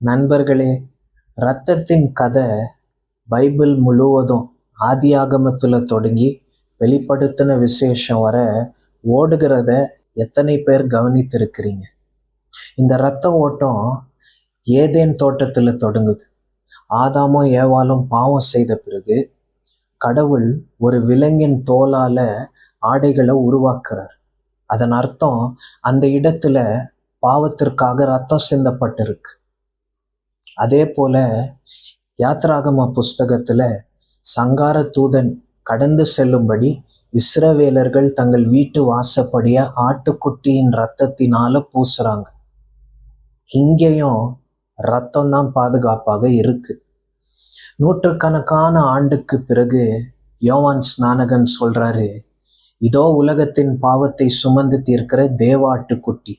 நண்பர்களே, இரத்தத்தின் கதை பைபிள் முழுவதும் ஆதியாகமத்துல தொடங்கி வெளிப்படுத்தின விசேஷம் வர ஓடுகிறத எத்தனை பேர் கவனித்திருக்கிறீங்க? இந்த இரத்த ஓட்டம் ஏதேன் தோட்டத்துல தொடங்குது. ஆதாமும் ஏவாளும் பாவம் செய்த பிறகு கடவுள் ஒரு விலங்கின் தோலால ஆடைகளை உருவாக்குறார். அதன் அர்த்தம் அந்த இடத்துல பாவத்திற்காக ரத்தம் சிந்தப்பட்டிருக்கு. அதே போல யாத்ராகம புஸ்தகத்துல சங்கார தூதன் கடந்து செல்லும்படி இஸ்ரவேலர்கள் தங்கள் வீட்டு வாசப்படிய ஆட்டுக்குட்டியின் ரத்தத்தினால பூசுறாங்க. இங்கேயும் ரத்தம் தான் பாதுகாப்பாக இருக்கு. நூற்றுக்கணக்கான ஆண்டுக்கு பிறகு யோவான் ஸ்நானகன் சொல்றாரு, இதோ உலகத்தின் பாவத்தை சுமந்து தீர்க்கிற தேவாட்டுக்குட்டி,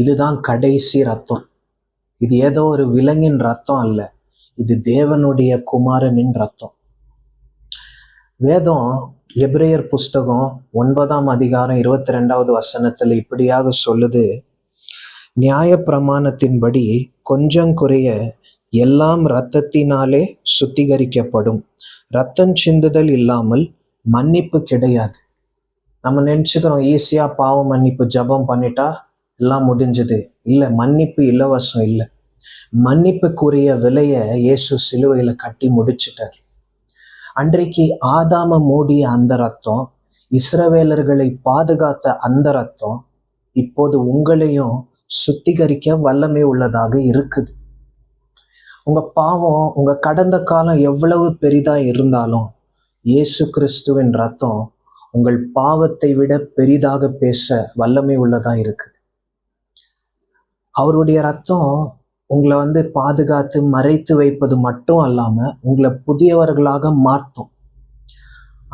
இதுதான் கடைசி ரத்தம். இது ஏதோ ஒரு விலங்கின் ரத்தம் அல்ல, இது தேவனுடைய குமாரனின் ரத்தம். வேதம் எபிரேயர் புஸ்தகம் 9ஆம் அதிகாரம் 22வது வசனத்துல இப்படியாக சொல்லுது, நியாய பிரமாணத்தின்படி கொஞ்சம் குறைய எல்லாம் இரத்தத்தினாலே சுத்திகரிக்கப்படும், இரத்தம் சிந்துதல் இல்லாமல் மன்னிப்பு கிடையாது. நம்ம நினைச்சுக்கிறோம் ஈஸியா பாவ மன்னிப்பு ஜபம் பண்ணிட்டா எல்லாம் முடிஞ்சது. இல்லை, மன்னிப்பு இலவசம் இல்லை. மன்னிப்புக்குரிய விலைய இயேசு சிலுவையில கட்டி முடிச்சிட்டார். அன்றைக்கு ஆதாம மூடிய அந்த ரத்தம், இஸ்ரவேலர்களை பாதுகாத்த அந்த ரத்தம் இப்போது உங்களையும் சுத்திகரிக்க வல்லமை உள்ளதாக இருக்குது. உங்க பாவம், உங்க கடந்த காலம் எவ்வளவு பெரிதா இருந்தாலும் இயேசு கிறிஸ்துவின் ரத்தம் உங்கள் பாவத்தை விட பெரிதாக பேச வல்லமை உள்ளதா இருக்குது. அவருடைய ரத்தம் உங்களை பாதுகாத்து மறைத்து வைப்பது மட்டும் அல்லாம உங்களை புதியவர்களாக மாற்றும்.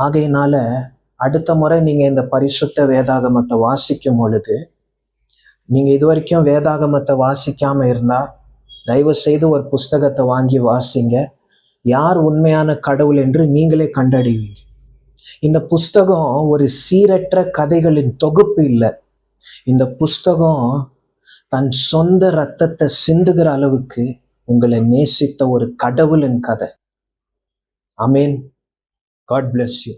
ஆகையினால அடுத்த முறை நீங்க இந்த பரிசுத்த வேதாகமத்தை வாசிக்கும் பொழுது, நீங்க இதுவரைக்கும் வேதாகமத்தை வாசிக்காம இருந்தா தயவு செய்து ஒரு புஸ்தகத்தை வாங்கி வாசிங்க. யார் உண்மையான கடவுள் என்று நீங்களே கண்டறிவீங்க. இந்த புஸ்தகம் ஒரு சீரற்ற கதைகளின் தொகுப்பு இல்லை. இந்த புஸ்தகம் தன் சொந்த இரத்தத்தை சிந்துகிற அளவுக்கு உங்களை நேசித்த ஒரு கடவுளின் கதை. ஆமேன். God bless you.